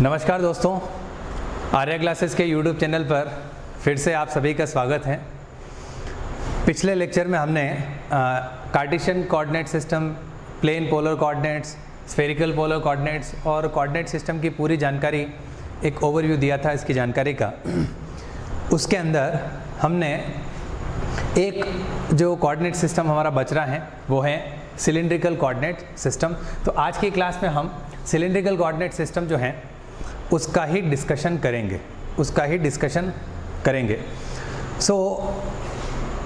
नमस्कार दोस्तों, आर्या क्लासेस के यूट्यूब चैनल पर फिर से आप सभी का स्वागत है। पिछले लेक्चर में हमने Cartesian coordinate system, plane polar coordinates, spherical polar coordinates और कोऑर्डिनेट सिस्टम की पूरी जानकारी, एक ओवरव्यू दिया था इसकी जानकारी का। उसके अंदर हमने एक जो कोऑर्डिनेट सिस्टम हमारा बच रहा है वो है सिलिंड्रिकल कोऑर्डिनेट सिस्टम। तो आज की क्लास में हम सिलिंड्रिकल कोऑर्डिनेट सिस्टम जो है उसका ही डिस्कशन करेंगे। सो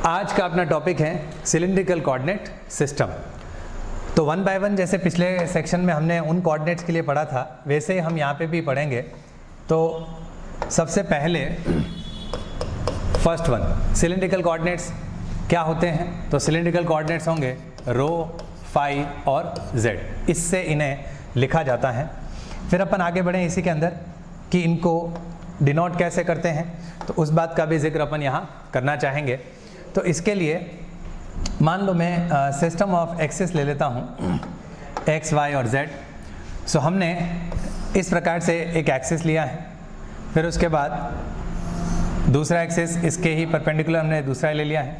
आज का अपना टॉपिक है सिलिंड्रिकल कोऑर्डिनेट सिस्टम। तो वन बाय वन जैसे पिछले सेक्शन में हमने उन कोऑर्डिनेट्स के लिए पढ़ा था, वैसे ही हम यहाँ पे भी पढ़ेंगे। तो सबसे पहले फर्स्ट वन, सिलिंड्रिकल कोऑर्डिनेट्स क्या होते हैं। तो सिलिंड्रिकल कोऑर्डिनेट्स होंगे रो, फाई और जेड, इससे इन्हें लिखा जाता है। फिर अपन आगे बढ़ें इसी के अंदर कि इनको डिनोट कैसे करते हैं, तो उस बात का भी जिक्र अपन यहाँ करना चाहेंगे। तो इसके लिए मान लो मैं सिस्टम ऑफ एक्सिस ले लेता हूँ, एक्स, वाई और जेड। सो हमने इस प्रकार से एक एक्सिस लिया है, फिर उसके बाद दूसरा एक्सिस इसके ही परपेंडिकुलर हमने दूसरा ले लिया है,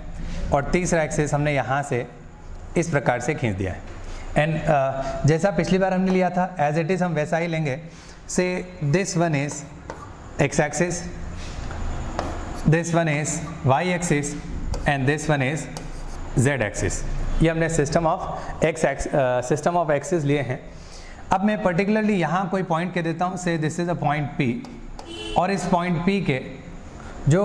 और तीसरा एक्सिस हमने यहाँ से इस प्रकार से खींच दिया है। एंड जैसा पिछली बार हमने लिया था एज इट इज़ हम वैसा ही लेंगे। Say this one is x axis, this one is y axis and this one is z axis. ये हमने सिस्टम ऑफ एक्सिस लिए हैं। अब मैं पर्टिकुलरली यहाँ कोई पॉइंट कह देता हूँ, से this is a point P, और इस पॉइंट पी के जो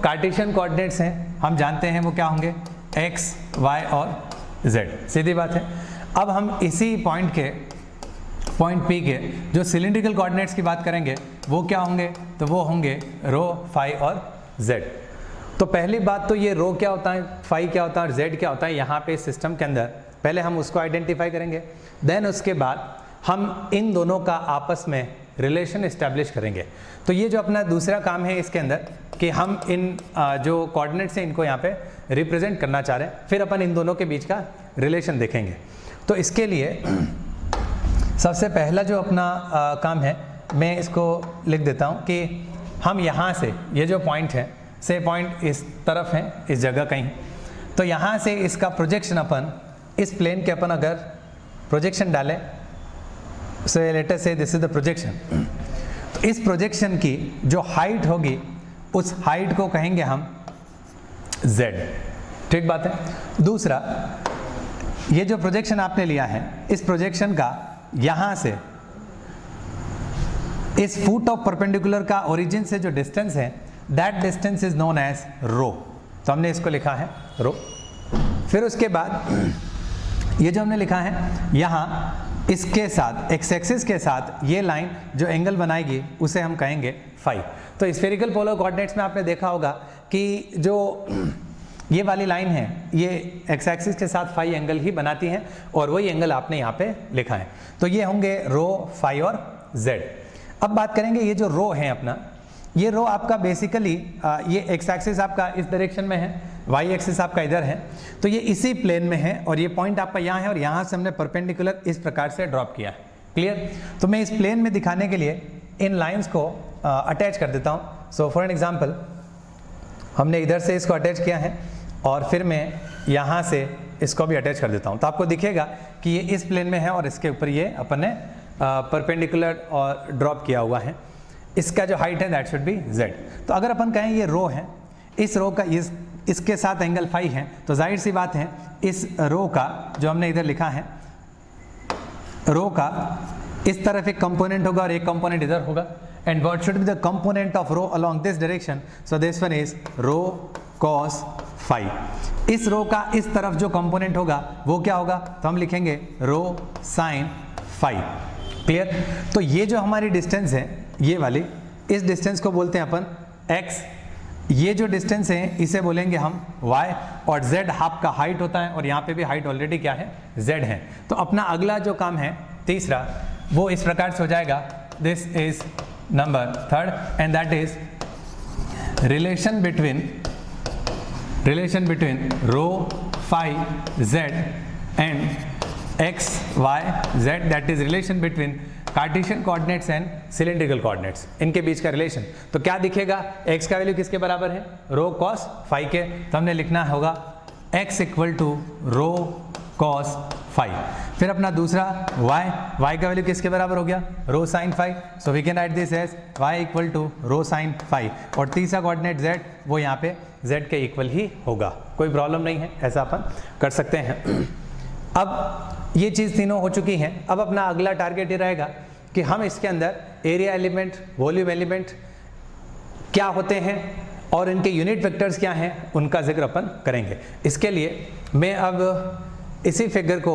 कार्टेशियन कोऑर्डिनेट्स हैं हम जानते हैं वो क्या होंगे, एक्स, वाई और जेड। सीधी बात है। अब हम इसी पॉइंट पी के जो सिलिंड्रिकल कोऑर्डिनेट्स की बात करेंगे वो क्या होंगे, तो वो होंगे रो, फाई और जेड। तो पहली बात तो ये रो क्या होता है, फाई क्या होता है और जेड क्या होता है यहाँ पे सिस्टम के अंदर, पहले हम उसको आइडेंटिफाई करेंगे। देन उसके बाद हम इन दोनों का आपस में रिलेशन इस्टेब्लिश करेंगे। तो ये जो अपना दूसरा काम है इसके अंदर कि हम इन जो कोऑर्डिनेट्स हैं इनको यहाँ पे रिप्रेजेंट करना चाह रहे हैं, फिर अपन इन दोनों के बीच का रिलेशन देखेंगे। तो इसके लिए सबसे पहला जो अपना काम है, मैं इसको लिख देता हूँ कि हम यहाँ से ये जो पॉइंट है, से पॉइंट इस तरफ है, इस जगह कहीं, तो यहाँ से इसका प्रोजेक्शन अपन इस प्लेन के अपन अगर प्रोजेक्शन डालें, सो लेट अस से दिस इज द प्रोजेक्शन। तो इस प्रोजेक्शन की जो हाइट होगी उस हाइट को कहेंगे हम z। ठीक बात है। दूसरा, ये जो प्रोजेक्शन आपने लिया है, इस प्रोजेक्शन का यहाँ से इस फुट ऑफ परपेंडिकुलर का ओरिजिन से जो डिस्टेंस है, that distance is known as rho. तो हमने इसको लिखा है रो। फिर उसके बाद ये जो हमने लिखा है यहाँ इसके साथ, एक्स एक्सिस के साथ ये लाइन जो एंगल बनाएगी उसे हम कहेंगे फाई। तो स्फेरिकल पोलर कोऑर्डिनेट्स में आपने देखा होगा कि जो ये वाली लाइन है ये एक्स एक्सिस के साथ फाई एंगल ही बनाती है, और वही एंगल आपने यहाँ पे लिखा है। तो ये होंगे रो, फाई और जेड। अब बात करेंगे ये जो रो है अपना, ये रो आपका बेसिकली ये एक्स एक्सिस आपका इस डायरेक्शन में है, वाई एक्सिस आपका इधर है, तो ये इसी प्लेन में है, और ये पॉइंट आपका यहाँ है, और यहाँ से हमने परपेंडिकुलर इस प्रकार से ड्रॉप किया है। क्लियर। तो मैं इस प्लेन में दिखाने के लिए इन लाइन्स को अटैच कर देता हूँ। सो फॉर एन एग्जाम्पल, हमने इधर से इसको अटैच किया है, और फिर मैं यहाँ से इसको भी अटैच कर देता हूँ। तो आपको दिखेगा कि ये इस प्लेन में है और इसके ऊपर ये अपन ने परपेंडिकुलर और ड्रॉप किया हुआ है। इसका जो हाइट है दैट शुड बी जेड। तो अगर अपन कहें ये रो है, इस रो का इसके साथ एंगल फाई है, तो जाहिर सी बात है इस रो का जो हमने इधर लिखा है, रो का इस तरफ एक कंपोनेंट होगा और एक कंपोनेंट इधर होगा। And what should be the component of rho along this direction, so this one is rho cos phi. इस रो का इस तरफ जो कंपोनेंट होगा वो क्या होगा, तो हम लिखेंगे रो साइन फाई। क्लियर। तो ये जो हमारी डिस्टेंस है ये वाली, इस डिस्टेंस को बोलते हैं अपन x। ये जो डिस्टेंस है इसे बोलेंगे हम y, और z आपका हाइट होता है, और यहाँ पे भी हाइट ऑलरेडी क्या है, z है। तो अपना अगला जो काम है तीसरा, वो इस प्रकार से हो जाएगा, this is number third, and that is relation between rho, phi, z and x, y, z, that is relation between Cartesian coordinates and cylindrical coordinates, इनके बीच का रिलेशन। तो क्या दिखेगा, x का वैल्यू किसके बराबर है, रो कॉस फाई के, तो हमने लिखना होगा x equal to rho cos phi. फिर अपना दूसरा y का वैल्यू किसके बराबर हो गया, rho sine phi, so we can write this as y equal to rho sine phi. और तीसरा कोऑर्डिनेट z, वो यहाँ पे z के इक्वल ही होगा, कोई प्रॉब्लम नहीं है, ऐसा अपन कर सकते हैं। अब ये चीज़ तीनों हो चुकी हैं। अब अपना अगला टारगेट ये रहेगा कि हम इसके अंदर एरिया एलिमेंट, वॉल्यूम एलिमेंट क्या होते हैं और इनके यूनिट वेक्टर्स क्या हैं, उनका जिक्र अपन करेंगे। इसके लिए मैं अब इसी फिगर को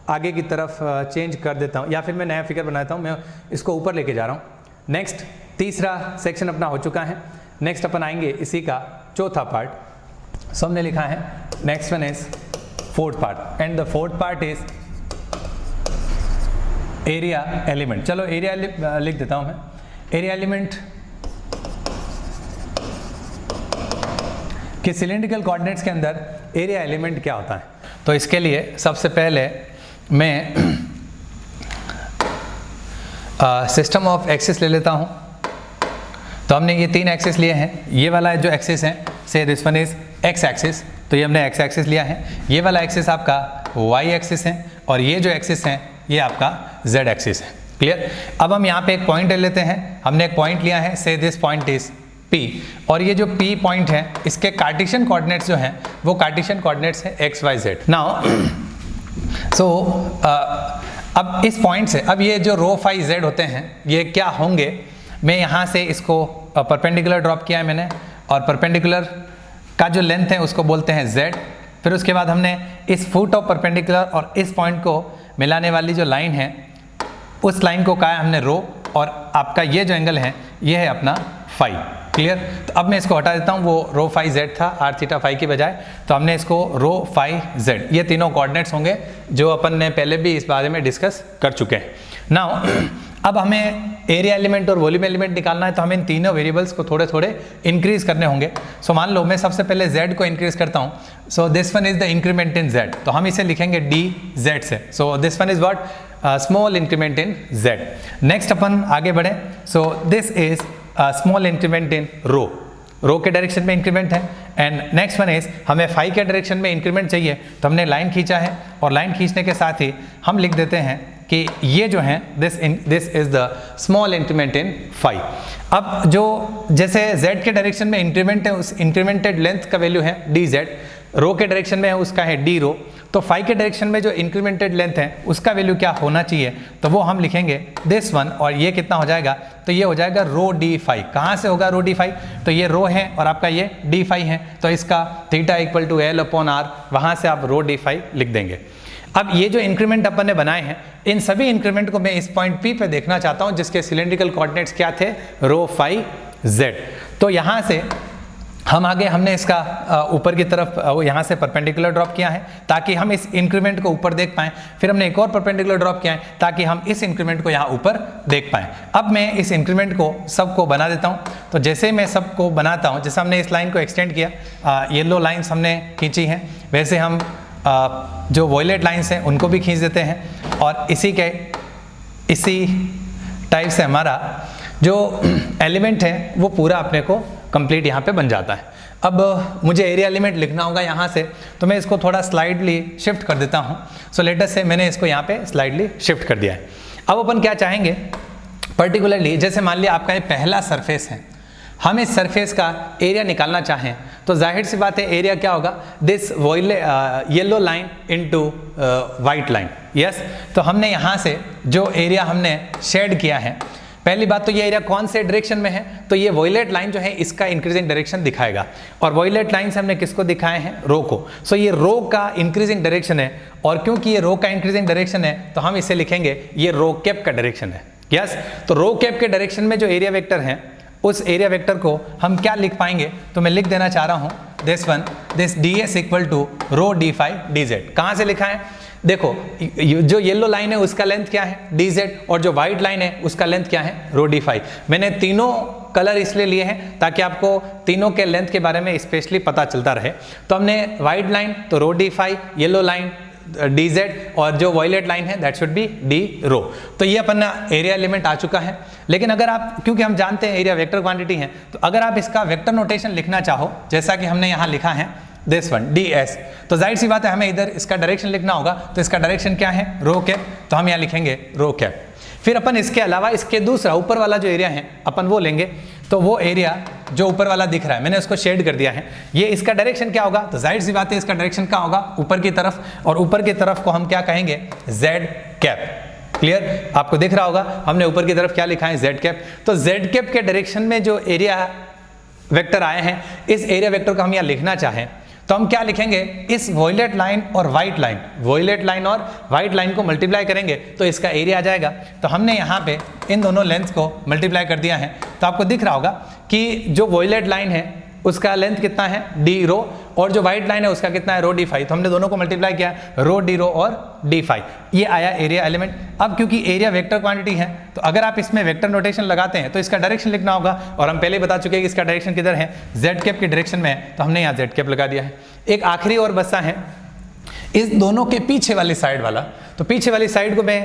आगे की तरफ चेंज कर देता हूँ, या फिर मैं नया फिगर बनाता हूँ, मैं इसको ऊपर लेके जा रहा हूँ। नेक्स्ट तीसरा सेक्शन अपना हो चुका है। नेक्स्ट अपन आएंगे इसी का चौथा पार्ट। सो हमने लिखा है next one is fourth part, and the fourth part is area element. चलो एरिया लिख देता हूँ मैं। एरिया एलिमेंट कि सिलेंड्रिकल कोऑर्डिनेट्स के अंदर एरिया एलिमेंट क्या होता है। तो इसके लिए सबसे पहले मैं सिस्टम ऑफ एक्सिस ले लेता हूँ। तो हमने ये तीन एक्सिस लिए हैं। ये वाला जो एक्सिस है, से this one is x axis, तो ये हमने एक्स एक्सिस लिया है। ये वाला एक्सिस आपका वाई एक्सिस है, और ये जो एक्सिस है ये आपका जेड एक्सिस है। क्लियर। अब हम यहाँ पे एक पॉइंट ले लेते हैं। हमने एक पॉइंट लिया है, से दिस पॉइंट इज P, और ये जो P पॉइंट है इसके कार्टेशियन कोऑर्डिनेट्स जो हैं वो कार्टेशियन कोऑर्डिनेट्स है x y z. Now so अब इस पॉइंट से, अब ये जो रो फाई जेड होते हैं ये क्या होंगे, मैं यहाँ से इसको परपेंडिकुलर ड्रॉप किया है मैंने, और परपेंडिकुलर का जो लेंथ है उसको बोलते हैं z। फिर उसके बाद हमने इस फुट ऑफ परपेंडिकुलर और इस पॉइंट को मिलाने वाली जो लाइन है उस लाइन को कहा है हमने रो, और आपका ये जो एंगल है ये है अपना फाई। क्लियर। तो अब मैं इसको हटा देता हूँ, वो रो फाई जेड था आर थीटा फाई की बजाय, तो हमने इसको रो फाई जेड, ये तीनों कोऑर्डिनेट्स होंगे जो अपन ने पहले भी इस बारे में डिस्कस कर चुके हैं। नाउ अब हमें एरिया एलिमेंट और वॉल्यूम एलिमेंट निकालना है, तो हमें इन तीनों वेरिएबल्स को थोड़े थोड़े इंक्रीज करने होंगे। सो मान लो मैं सबसे पहले z को इंक्रीज करता हूँ। So this one is the increment in z, तो हम इसे लिखेंगे dz से। So this one is what, small increment in z। Next अपन आगे बढ़े। So this is small increment in rho के डायरेक्शन में इंक्रीमेंट है। एंड नेक्स्ट वन इज हमें फाई के डायरेक्शन में इंक्रीमेंट चाहिए, तो हमने लाइन खींचा है, और लाइन खींचने के साथ ही हम लिख देते हैं कि ये जो है this is the small increment in phi. अब जो जैसे z के डायरेक्शन में इंक्रीमेंट है, उस इंक्रीमेंटेड लेंथ का वैल्यू है dz, रो के डायरेक्शन में है उसका है d रो, तो फाई के डायरेक्शन में जो इंक्रीमेंटेड लेंथ है उसका वैल्यू क्या होना चाहिए, तो वो हम लिखेंगे दिस वन, और ये कितना हो जाएगा, तो ये हो जाएगा रो डी फाई। कहाँ से होगा रो डी फाई, तो ये रो है और आपका ये डी फाई है, तो इसका theta equal to l upon r, वहाँ से आप रो डी फाई लिख देंगे। अब ये जो इंक्रीमेंट अपन ने बनाए हैं, इन सभी इंक्रीमेंट को मैं इस पॉइंट P पे देखना चाहता हूँ जिसके सिलेंड्रिकल कोऑर्डिनेट्स क्या थे, रो फाई जेड। तो यहाँ से हम आगे हमने इसका ऊपर की तरफ यहाँ से परपेंडिकुलर ड्रॉप किया है ताकि हम इस इंक्रीमेंट को ऊपर देख पाएँ। फिर हमने एक और परपेंडिकुलर ड्रॉप किया है ताकि हम इस इंक्रीमेंट को यहाँ ऊपर देख पाएँ। अब मैं इस इंक्रीमेंट को सबको बना देता हूँ। तो जैसे मैं सबको बनाता हूँ, जैसे हमने इस लाइन को एक्सटेंड किया, येलो लाइन्स हमने खींची हैं, वैसे हम जो वॉयलेट लाइन्स हैं उनको भी खींच देते हैं, और इसी टाइप से हमारा जो एलिमेंट है वो पूरा अपने को कंप्लीट यहाँ पे बन जाता है। अब मुझे एरिया एलिमेंट लिखना होगा यहाँ से, तो मैं इसको थोड़ा स्लाइडली शिफ्ट कर देता हूँ। सो लेटर से मैंने इसको यहाँ पे स्लाइडली शिफ्ट कर दिया है। अब अपन क्या चाहेंगे पर्टिकुलरली, जैसे मान लिया आपका ये पहला सरफेस है, हम इस सरफेस का एरिया निकालना चाहें तो जाहिर सी बात है एरिया क्या होगा, this yellow line into white line. Yes, तो हमने यहाँ से जो एरिया हमने शेड किया है, पहली बात तो ये एरिया कौन से डायरेक्शन में है, तो ये वॉयलेट लाइन जो है इसका इंक्रीजिंग डायरेक्शन दिखाएगा, और वॉयलेट लाइन से हमने किसको दिखाए हैं, रो को। सो ये रो का इंक्रीजिंग डायरेक्शन है, और क्योंकि ये रो का इंक्रीजिंग डायरेक्शन है तो हम इसे लिखेंगे ये रो कैप का डायरेक्शन है। यस, तो रो कैप के डायरेक्शन में जो एरिया वेक्टर है उस एरिया वेक्टर को हम क्या लिख पाएंगे, तो मैं लिख देना चाह रहा हूँ this d s equal to rho D phi d z. कहाँ से लिखा है, देखो जो येलो लाइन है उसका लेंथ क्या है डी जेड, और जो व्हाइट लाइन है उसका लेंथ क्या है रो डी फाई। मैंने तीनों कलर इसलिए लिए हैं ताकि आपको तीनों के लेंथ के बारे में स्पेशली पता चलता रहे। तो हमने व्हाइट लाइन तो rho D phi, yellow line D Z और जो वॉयलेट लाइन है that should be D rho. तो ये अपन एरिया एलिमेंट आ चुका है। लेकिन अगर आप, क्योंकि हम जानते हैं एरिया वेक्टर क्वांटिटी है, तो अगर आप इसका वेक्टर नोटेशन लिखना चाहो जैसा कि हमने यहाँ लिखा है दिस वन डी एस, तो जाहिर सी बात है हमें इधर इसका डायरेक्शन लिखना होगा। तो इसका डायरेक्शन क्या है, रो कैप, तो हम यहाँ लिखेंगे रो कैप। फिर अपन इसके अलावा इसके दूसरा ऊपर वाला जो एरिया है अपन वो लेंगे। तो वो एरिया जो ऊपर वाला दिख रहा है मैंने उसको शेड कर दिया है, ये इसका डायरेक्शन क्या होगा, तो जाहिर सी बात है इसका डायरेक्शन क्या होगा, ऊपर की तरफ, और ऊपर की तरफ को हम क्या कहेंगे, जेड कैप। क्लियर, आपको दिख रहा होगा हमने ऊपर की तरफ क्या लिखा है, जेड कैप। तो जेड कैप के डायरेक्शन में जो एरिया वेक्टर आए हैं, इस एरिया वेक्टर को हम यहाँ लिखना चाहें तो हम क्या लिखेंगे, इस वॉयलेट लाइन और वाइट लाइन, वॉयलेट लाइन और वाइट लाइन को मल्टीप्लाई करेंगे तो इसका एरिया आ जाएगा। तो हमने यहाँ पे इन दोनों लेंथ को मल्टीप्लाई कर दिया है। तो आपको दिख रहा होगा कि जो वॉयलेट लाइन है उसका लेंथ कितना है, डी रो, और जो वाइट लाइन है उसका कितना है, रो डी फाई। तो हमने दोनों को मल्टीप्लाई किया, रो डी रो और डी फाई, ये आया एरिया एलिमेंट। अब क्योंकि एरिया वेक्टर क्वांटिटी है तो अगर आप इसमें वेक्टर नोटेशन लगाते हैं तो इसका डायरेक्शन लिखना होगा, और हम पहले ही बता चुके हैं कि इसका डायरेक्शन किधर है, जेड कैप की डायरेक्शन में है, तो हमने यहाँ जेड कैप लगा दिया है। एक आखिरी और बचा है इस दोनों के पीछे वाली साइड वाला। तो पीछे वाली साइड को मैं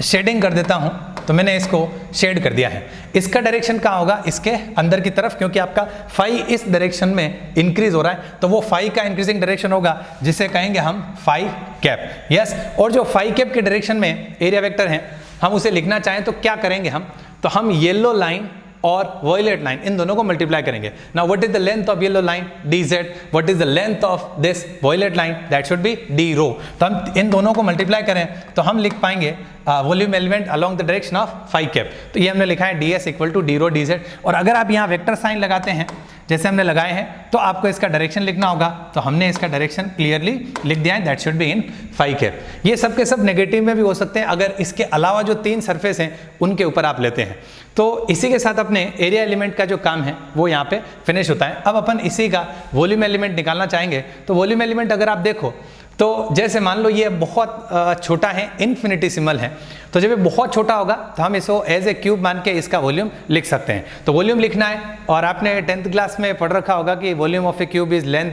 शेडिंग कर देता हूं, तो मैंने इसको शेड कर दिया है। इसका डायरेक्शन कहाँ होगा, इसके अंदर की तरफ, क्योंकि आपका फाई इस डायरेक्शन में इंक्रीज हो रहा है, तो वो फाई का इंक्रीजिंग डायरेक्शन होगा जिसे कहेंगे हम फाई कैप। यस, और जो फाई कैप के डायरेक्शन में एरिया वेक्टर है हम उसे लिखना चाहें तो क्या करेंगे हम, तो हम येलो लाइन और वॉयलेट लाइन इन दोनों को मल्टीप्लाई करेंगे। Now what is the length of yellow line, D Z, what is the length of this violet line, that should be D rho. तो हम इन दोनों को मल्टीप्लाई करें तो हम लिख पाएंगे volume element along the direction of phi cap. तो ये हमने लिखा है d s equal to d rho d Z. और अगर आप यहाँ वेक्टर साइन लगाते हैं जैसे हमने लगाए हैं तो आपको इसका डायरेक्शन लिखना होगा, तो हमने इसका डायरेक्शन क्लियरली लिख दिया है, that should be in phi cap. ये सब के सब नेगेटिव में भी हो सकते हैं अगर इसके अलावा जो 3 सरफेस हैं उनके ऊपर आप लेते हैं। तो इसी के साथ अपने एरिया एलिमेंट का जो काम है वो यहाँ पे फिनिश होता है। अब अपन इसी का वॉल्यूम एलिमेंट निकालना चाहेंगे। तो वॉल्यूम एलिमेंट अगर आप देखो तो जैसे मान लो ये बहुत छोटा है, इन्फिनिटेसिमल है, तो जब ये बहुत छोटा होगा तो हम इसको एज ए क्यूब मान के इसका वॉल्यूम लिख सकते हैं। तो वॉल्यूम लिखना है, और आपने 10th क्लास में पढ़ रखा होगा कि volume of A cube is length,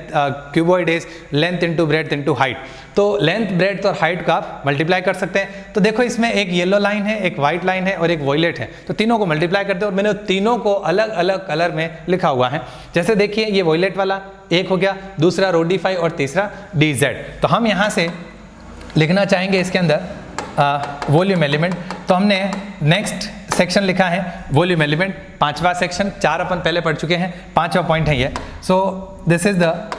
cuboid is length into breadth into height. तो लेंथ, ब्रेड्थ और हाइट का आप मल्टीप्लाई कर सकते हैं। तो देखो इसमें एक येलो लाइन है, एक व्हाइट लाइन है और एक वॉयलेट है, तो तीनों को मल्टीप्लाई करते हैं और मैंने तीनों को अलग अलग कलर में लिखा हुआ है। जैसे देखिए ये वॉयलेट वाला एक हो गया, दूसरा रो डी फाई और तीसरा डी जेड। तो हम यहाँ से लिखना चाहेंगे इसके अंदर वॉल्यूम एलिमेंट। तो हमने नेक्स्ट सेक्शन लिखा है वॉल्यूम एलिमेंट, 5वां सेक्शन, 4 अपन पहले पढ़ चुके हैं, 5वां पॉइंट है ये। सो this is the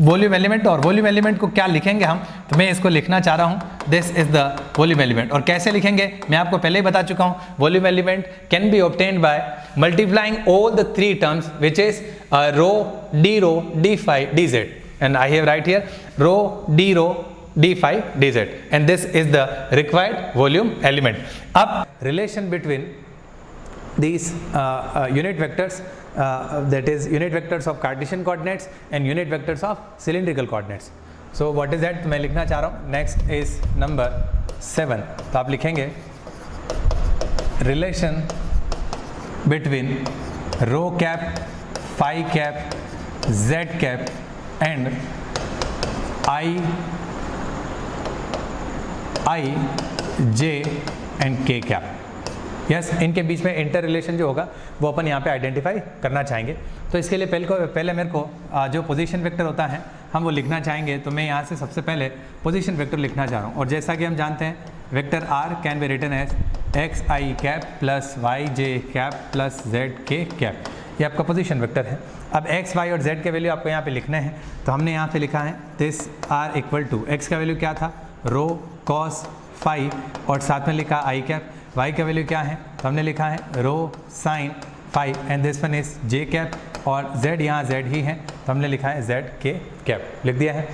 volume element. और वॉल्यूम एलिमेंट को क्या लिखेंगे हम, तो मैं इसको लिखना चाह रहा हूँ this is the volume element. और कैसे लिखेंगे मैं आपको पहले ही बता चुका हूँ, volume element can be obtained by multiplying all the 3 terms which is rho D phi d z, and I have write here rho d phi dz, and this is the required volume element. Up relation between these unit vectors, that is unit vectors of Cartesian coordinates and unit vectors of cylindrical coordinates. So what is that मैं लिखना चाह रहा हूँ। Next is number 7. तो आप लिखेंगे relation between rho cap, phi cap, z cap and I, J and K cap. Yes, इनके बीच में इंटर रिलेशन जो होगा वो अपन यहाँ पे आइडेंटिफाई करना चाहेंगे। तो इसके लिए पहले मेरे को जो पोजीशन वेक्टर होता है हम वो लिखना चाहेंगे। तो मैं यहाँ से सबसे पहले पोजीशन वेक्टर लिखना चाह रहा हूँ। और जैसा कि हम जानते हैं vector R can be written as XI cap plus YJ cap plus ZK cap, ये आपका पोजीशन वेक्टर है। अब x, y और z के वैल्यू आपको यहाँ पे लिखने हैं। तो हमने यहाँ पे लिखा है this R equal to x का वैल्यू क्या था, रो कॉस फाई, और साथ में लिखा आई कैप। y का वैल्यू क्या है, तो हमने लिखा है rho sine phi, and this one is J cap, और z यहाँ z ही है तो हमने लिखा है z के कैप, लिख दिया है।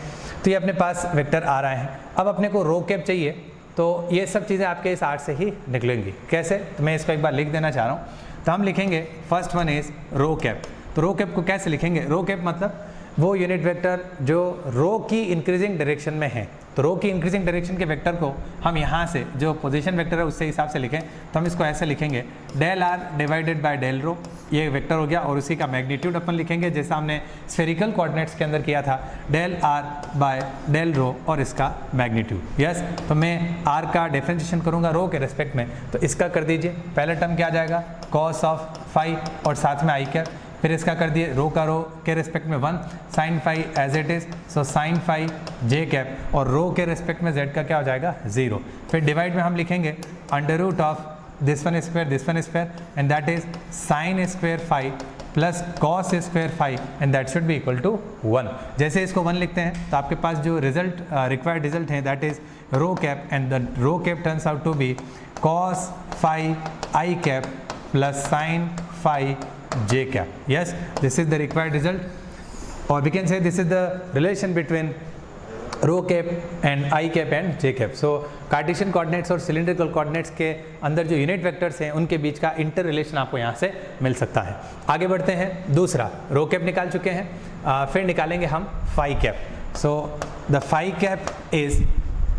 तो ये अपने पास वेक्टर आ रहा है। अब अपने को रो कैप चाहिए, तो ये सब चीज़ें आपके इस आर्ट से ही निकलेंगी। कैसे, तो मैं इसको एक बार लिख देना चाह रहा हूँ। तो हम लिखेंगे first one is rho cap. तो रो कैप को कैसे लिखेंगे, रो कैप मतलब वो यूनिट वेक्टर जो रो की इंक्रीजिंग डायरेक्शन में है। तो रो की इंक्रीजिंग डायरेक्शन के वेक्टर को हम यहाँ से जो पोजीशन वेक्टर है उससे हिसाब से लिखें तो हम इसको ऐसे लिखेंगे del r divided by del rho, ये वेक्टर हो गया, और उसी का मैग्नीट्यूड अपन लिखेंगे जैसा हमने स्फेरिकल कोऑर्डिनेट्स के अंदर किया था, del r by del rho और इसका मैग्नीट्यूड। यस, तो मैं आर का डिफरेंशिएशन करूँगा रो के रेस्पेक्ट में, तो इसका कर दीजिए, पहला टर्म क्या आ जाएगा कॉस ऑफ फाई और साथ में आई कैप, फिर इसका कर दिए रो का रो के रेस्पेक्ट में 1 sine phi as it is, so sine phi j cap, और रो के रेस्पेक्ट में z का क्या हो जाएगा 0। फिर डिवाइड में हम लिखेंगे under root of this one square and that is sine square phi plus cos square phi and that should be equal to 1। जैसे इसको 1 लिखते हैं तो आपके पास जो रिजल्ट रिक्वायर्ड रिजल्ट है that is rho cap and the rho cap turns out to be cos phi i cap plus sine phi j cap. Yes, this is the required result, or we can say this is the relation between rho cap and I cap and j cap. So Cartesian coordinates और cylindrical coordinates के अंदर जो unit vectors हैं उनके बीच का inter relation आपको यहाँ से मिल सकता है। आगे बढ़ते हैं, दूसरा रो कैप निकाल चुके हैं, फिर निकालेंगे हम phi cap. So the phi cap is,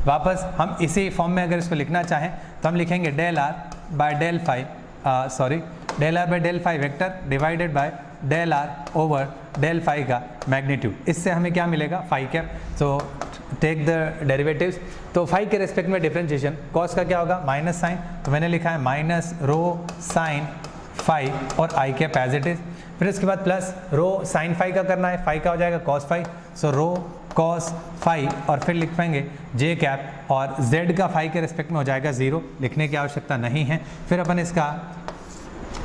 वापस हम इसी फॉर्म में अगर इसको लिखना चाहें तो हम लिखेंगे del r by del phi, del r by del phi vector divided by del r over del phi का मैग्नीट्यूड। इससे हमें क्या मिलेगा phi cap. So take the derivatives, तो फाई के रेस्पेक्ट में डिफरेंशिएशन, कॉस का क्या होगा माइनस साइन, तो मैंने लिखा है माइनस रो साइन फाई और आई कैप एज इट इज। फिर इसके बाद प्लस रो साइन फाई का करना है, फाई का हो जाएगा कॉस फाई, सो रो कॉस फाई, और फिर लिख पाएंगे जे कैप, और z का फाई के रेस्पेक्ट में हो जाएगा 0, लिखने की आवश्यकता नहीं है। फिर अपन इसका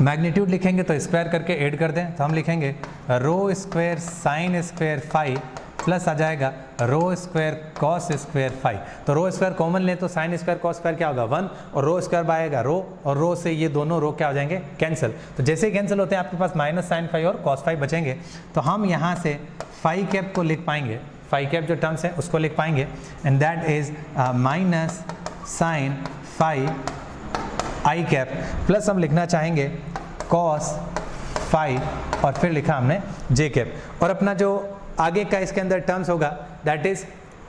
मैग्नीट्यूड लिखेंगे तो स्क्वायर करके ऐड कर दें, तो हम लिखेंगे rho square sine square phi plus आ जाएगा rho square cos square phi. तो रो स्क्वायर कॉमन लें तो साइन स्क्वायर कॉस स्क्वायर क्या होगा 1, और रो स्क्वायर आएगा रो, और रो से ये दोनों रो क्या हो जाएंगे कैंसिल। तो जैसे ही कैंसिल होते हैं आपके पास माइनस साइन फाई और कॉस फाई बचेंगे, तो हम यहाँ से फाई कैप को लिख पाएंगे, फाई कैप जो टर्म्स है उसको लिख पाएंगे, and that is minus sine phi i cap plus हम लिखना चाहेंगे कॉस फाई, और फिर लिखा हमने जे कैप, और अपना जो आगे का इसके अंदर टर्म्स होगा दैट इज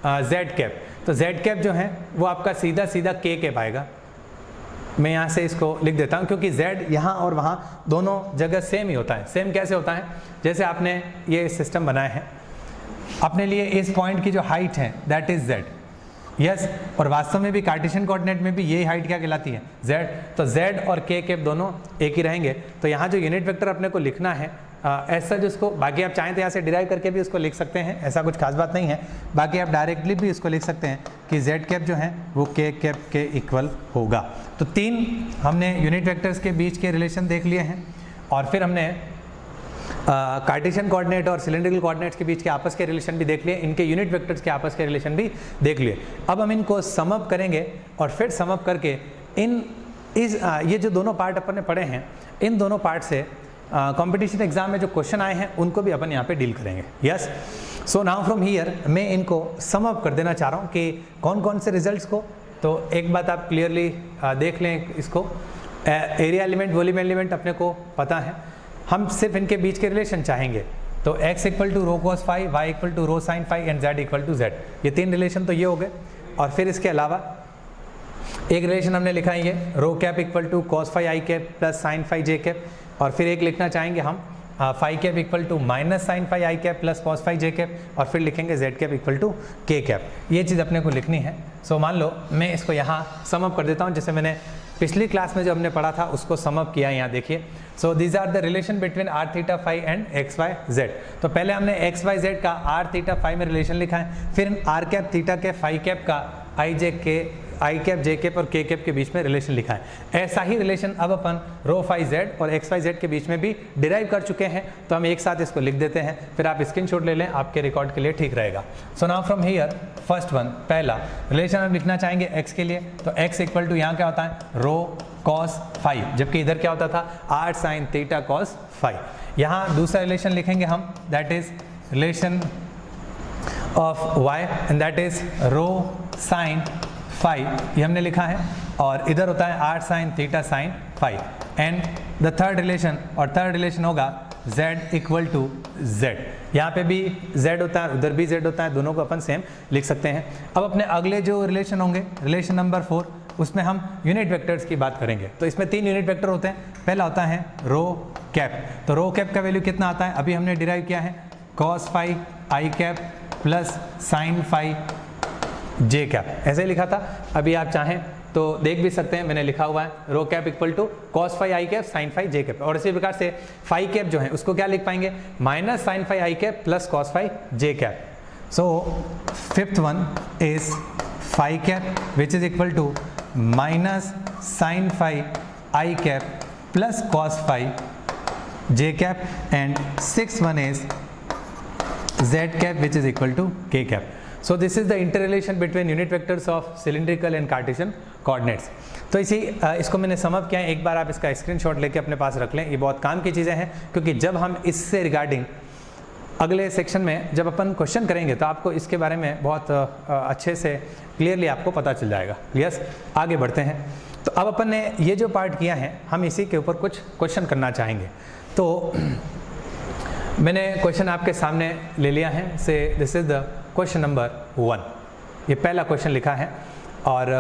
जेड कैप। तो जेड कैप जो है वो आपका सीधा सीधा के कैप आएगा। मैं यहाँ से इसको लिख देता हूँ क्योंकि z यहाँ और वहाँ दोनों जगह सेम ही होता है। सेम कैसे होता है, जैसे आपने ये सिस्टम बनाया है, अपने लिए इस पॉइंट की जो हाइट है दैट इज z, यस, और वास्तव में भी कार्टेशियन कोऑर्डिनेट में भी यही हाइट क्या कहलाती है z। तो z और k कैप दोनों एक ही रहेंगे। तो यहाँ जो यूनिट वेक्टर अपने को लिखना है ऐसा, जिसको बाकी आप चाहें तो यहाँ से डिराइव करके भी उसको लिख सकते हैं, ऐसा कुछ खास बात नहीं है। बाकी आप डायरेक्टली भी इसको लिख सकते हैं कि z कैप जो है वो k कैप के इक्वल होगा। तो 3 हमने यूनिट वेक्टर्स के बीच के रिलेशन देख लिए हैं, और फिर हमने कार्टेशियन कोऑर्डिनेट और सिलेंड्रिकल कोऑर्डिनेट्स के बीच के आपस के रिलेशन भी देख लिए, इनके यूनिट वेक्टर्स के आपस के रिलेशन भी देख लिए। अब हम इनको सम अप करेंगे, और फिर सम अप करके ये जो दोनों पार्ट अपन ने पढ़े हैं, इन दोनों पार्ट से कंपटीशन एग्जाम में जो क्वेश्चन आए हैं उनको भी अपन यहाँ पे डील करेंगे। Yes, so now from here मैं इनको सम अप कर देना चाह रहा हूँ कि कौन कौन से रिजल्ट्स को। तो एक बात आप क्लियरली देख लें, इसको एरिया एलिमेंट वॉल्यूम एलिमेंट अपने को पता है, हम सिर्फ इनके बीच के रिलेशन चाहेंगे। तो x equal to rho cos phi, y equal to rho sine phi and z equal to z, ये 3 रिलेशन तो ये हो गए। और फिर इसके अलावा एक रिलेशन हमने लिखा है ये rho cap equal to cos phi i cap plus sine phi j cap, और फिर एक लिखना चाहेंगे हम phi cap equal to minus sine phi i cap plus cos phi j cap, और फिर लिखेंगे z cap equal to k cap. ये चीज़ अपने को लिखनी है। सो मान लो मैं इसको यहाँ सम अप कर देता हूँ, जैसे मैंने पिछली क्लास में जो हमने पढ़ा था उसको सम अप किया। यहाँ देखिए, so these are the relation between r theta phi and x y z. तो पहले हमने एक्स वाई जेड का आर थीटा फाई में रिलेशन लिखा है, फिर आर कैप थीटा के फाई कैप का आई कैप जे कैप और के कैप के बीच में रिलेशन लिखा है। ऐसा ही रिलेशन अब अपन रो फाई जेड और एक्स वाई जेड के बीच में भी डिराइव कर चुके हैं। तो हम एक साथ इसको लिख देते हैं, फिर आप स्क्रीनशॉट ले लें, आपके रिकॉर्ड के लिए ठीक रहेगा। So now from here first one, पहला रिलेशन हम लिखना चाहेंगे एक्स के लिए। तो एक्स इक्वल टू यहाँ क्या होता है रो कॉस फाई, जबकि इधर क्या होता था r sine theta cos phi. यहाँ दूसरा रिलेशन लिखेंगे हम, that is relation of y and that is rho sine phi, ये हमने लिखा है, और इधर होता है r sine theta sine phi. And the third relation, और थर्ड रिलेशन होगा z इक्वल टू z। यहाँ पे भी z होता है, उधर भी z होता है, दोनों को अपन सेम लिख सकते हैं। अब अपने अगले जो रिलेशन होंगे, रिलेशन नंबर 4, उसमें हम यूनिट वेक्टर्स की बात करेंगे। तो इसमें 3 यूनिट वेक्टर होते हैं। पहला होता है रो कैप। तो रो कैप का वैल्यू कितना आता है, अभी हमने डिराइव किया है cos phi i cap plus sine phi j cap, ऐसे ही लिखा था। अभी आप चाहें तो देख भी सकते हैं, मैंने लिखा हुआ है rho cap equal to cos phi i cap sine phi j cap. और इसी प्रकार से फाई कैप जो है उसको क्या लिख पाएंगे, minus sine phi i cap plus cos phi j cap. So fifth one is phi cap which is equal to minus sine phi i cap plus cos phi j cap, and sixth one is z cap which is equal to k cap. So this is the interrelation between unit vectors of cylindrical and Cartesian coordinates. तो इसको मैंने समझ किया है, एक बार आप इसका screenshot लेके अपने पास रख लें, ये बहुत काम की चीज़ें हैं, क्योंकि जब हम इससे रिगार्डिंग अगले सेक्शन में जब अपन क्वेश्चन करेंगे तो आपको इसके बारे में बहुत अच्छे से क्लियरली आपको पता चल जाएगा। यस, आगे बढ़ते हैं। तो अब अपन ने ये जो पार्ट किया है, हम इसी के ऊपर कुछ क्वेश्चन करना चाहेंगे। तो मैंने क्वेश्चन आपके सामने ले लिया है, से this is the question number 1। ये पहला क्वेश्चन लिखा है और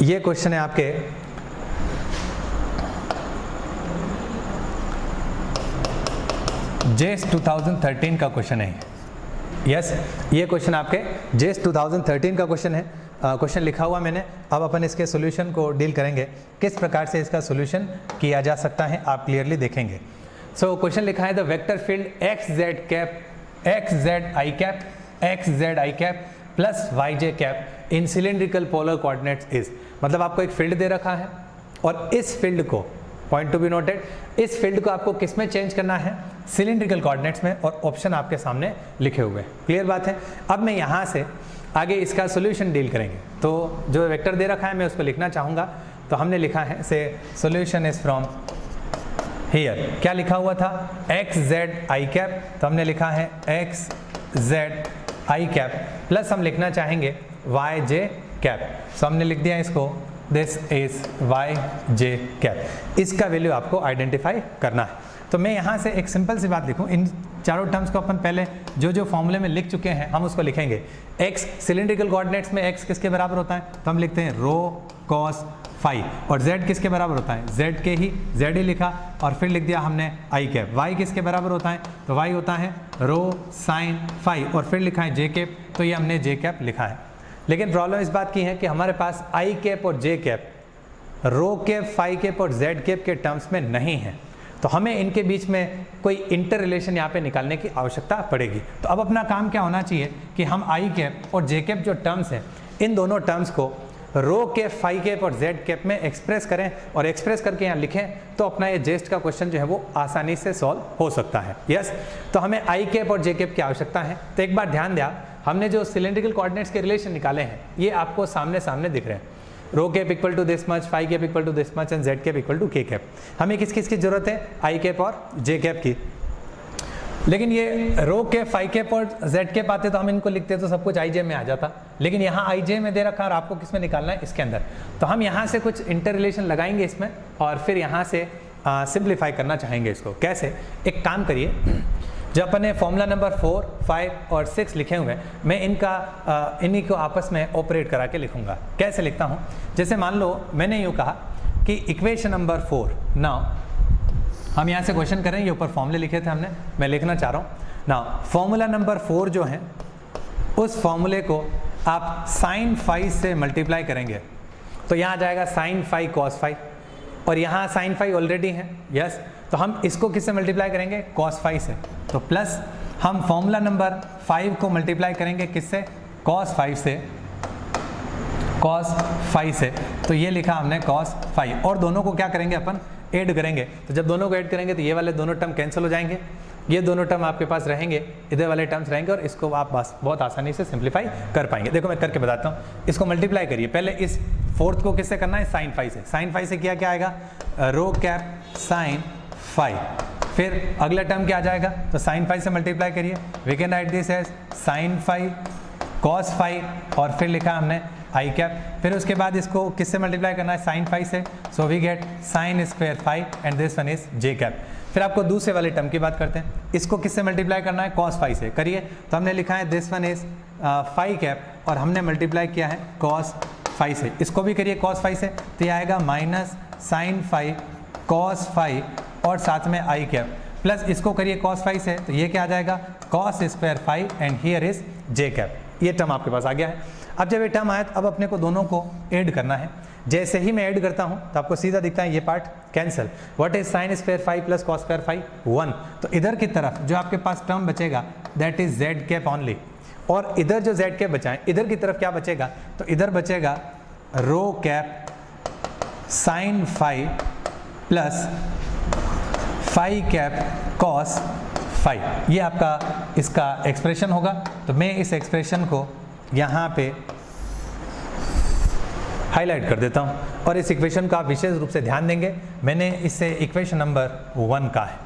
ये क्वेश्चन है आपके जेस 2013 का क्वेश्चन है। यस, ये क्वेश्चन आपके जेस 2013 का क्वेश्चन है। क्वेश्चन लिखा हुआ मैंने। अब अपन इसके सॉल्यूशन को डील करेंगे, किस प्रकार से इसका सॉल्यूशन किया जा सकता है आप क्लियरली देखेंगे। सो क्वेश्चन लिखा है the vector field x z cap x z i cap plus y j cap in cylindrical polar coordinates is. मतलब आपको एक फील्ड दे रखा है और इस फील्ड को, पॉइंट टू बी नोटेड, इस फील्ड को आपको किस में चेंज करना है, सिलेंड्रिकल कोऑर्डिनेट्स में, और ऑप्शन आपके सामने लिखे हुए हैं। क्लियर बात है। अब मैं यहाँ से आगे इसका सॉल्यूशन डील करेंगे। तो जो वेक्टर दे रखा है मैं उसको लिखना चाहूँगा। तो हमने लिखा है से सॉल्यूशन इज फ्रॉम हियर। क्या लिखा हुआ था, एक्स जेड आई कैप, तो हमने लिखा है x z i cap plus हम लिखना चाहेंगे वाई जे कैप। सो हमने लिख दिया इसको, this is y j cap. इसका वैल्यू आपको आइडेंटिफाई करना है। तो मैं यहाँ से एक सिंपल सी बात लिखूँ, इन चारों टर्म्स को अपन पहले जो फॉर्मूले में लिख चुके हैं हम उसको लिखेंगे। x सिलेंड्रिकल कोऑर्डिनेट्स में x किसके बराबर होता है, तो हम लिखते हैं रो कॉस फाई, और z किसके बराबर होता है, z के ही z ही लिखा और फिर लिख दिया हमने आई कैप। y किसके बराबर होता है, तो y होता है रो साइन फाई, और फिर लिखा है j कैप, तो ये हमने j कैप लिखा है। लेकिन प्रॉब्लम इस बात की है कि हमारे पास आई कैप और j cap rho cap, phi cap और z कैप के टर्म्स में नहीं है। तो हमें इनके बीच में कोई इंटर रिलेशन यहाँ पे निकालने की आवश्यकता पड़ेगी। तो अब अपना काम क्या होना चाहिए कि हम आई कैप और जे कैप जो टर्म्स हैं, इन दोनों टर्म्स को रो कैप, फाई कैप और जेड कैप में एक्सप्रेस करें, और एक्सप्रेस करके यहाँ लिखें तो अपना ये जेस्ट का क्वेश्चन जो है वो आसानी से सॉल्व हो सकता है। यस, तो हमें आई कैप और जे कैप की आवश्यकता है। तो एक बार ध्यान दिया, हमने जो सिलेंड्रिकल कोऑर्डिनेट्स के रिलेशन निकाले हैं ये आपको सामने सामने दिख रहे हैं। Rho cap equal to this much, phi cap equal to this much and z cap equal to k cap. हमें किस किस की जरूरत है, आई कैप और जे कैप की। लेकिन ये रो कैप, फाई कैप और जेड कैप आते तो हम इनको लिखते तो सब कुछ आई जे में आ जाता, लेकिन यहाँ आई जे में दे रखा और आपको किस में निकालना है, इसके अंदर। तो हम यहाँ से कुछ इंटर रिलेशन लगाएंगे इसमें और फिर यहाँ से सिंप्लीफाई करना चाहेंगे इसको। कैसे, एक काम करिए, जो अपन ने फॉर्मूला नंबर 4, 5 और 6 लिखे हुए हैं, मैं इन्हीं को आपस में ऑपरेट करा के लिखूंगा। कैसे लिखता हूँ, जैसे मान लो मैंने यूँ कहा कि इक्वेशन नंबर 4, नाउ हम यहाँ से क्वेश्चन करें, ये ऊपर फॉर्मूले लिखे थे हमने, मैं लिखना चाह रहा हूँ। नाउ फॉर्मूला नंबर 4 जो है उस फॉर्मूले को आप साइन फाई से मल्टीप्लाई करेंगे तो यहाँ आ जाएगा साइन फाई कॉस फाई, और यहाँ साइन फाई ऑलरेडी है। यस, तो हम इसको किससे मल्टीप्लाई करेंगे, कॉस फाई से। तो प्लस हम फॉर्मूला नंबर 5 को मल्टीप्लाई करेंगे किससे, कॉस 5 से, कॉस 5 से। तो ये लिखा हमने कॉस 5, और दोनों को क्या करेंगे अपन, ऐड करेंगे। तो जब दोनों को ऐड करेंगे तो ये वाले दोनों टर्म कैंसिल हो जाएंगे, ये दोनों टर्म आपके पास रहेंगे, इधर वाले टर्म्स रहेंगे, और इसको आप बस बहुत आसानी से सिंप्लीफाई कर पाएंगे। देखो मैं करके बताता हूँ, इसको मल्टीप्लाई करिए। पहले इस 4th को किससे करना है, साइन 5 से। साइन 5 से क्या आएगा, रो कैप साइन 5, फिर अगला टर्म क्या आ जाएगा, तो साइन 5 से मल्टीप्लाई करिए, we can write this as sine 5 cos 5, और फिर लिखा हमने आई कैप। फिर उसके बाद इसको किससे मल्टीप्लाई करना है, साइन 5 से, so we get sine square 5 and this one is J cap. फिर आपको दूसरे वाले टर्म की बात करते हैं, इसको किससे मल्टीप्लाई करना है, cos फाई से करिए। तो हमने लिखा है this one is phi cap और हमने मल्टीप्लाई किया है cos फाई से, इसको भी करिए cos फाई से, तो ये आएगा minus sine phi cos phi और साथ में आई कैप, प्लस इसको करिए cos फाई से, तो ये क्या आ जाएगा cos square phi and here is J cap. ये टर्म आपके पास आ गया है। अब जब ये टर्म आया तो अब अपने को दोनों को ऐड करना है। जैसे ही मैं ऐड करता हूं तो आपको सीधा दिखता है ये part cancel. What is sine square phi plus cos square phi 1। तो इधर की तरफ जो आपके पास टर्म बचेगा that is z cap only, और इधर जो जेड कैप बचा है इधर की तरफ क्या बचेगा, तो इधर बचेगा rho cap sine phi plus phi cap cos phi. ये आपका इसका एक्सप्रेशन होगा। तो मैं इस एक्सप्रेशन को यहाँ पे हाईलाइट कर देता हूँ और इस इक्वेशन का आप विशेष रूप से ध्यान देंगे, मैंने इससे इक्वेशन नंबर 1 का है।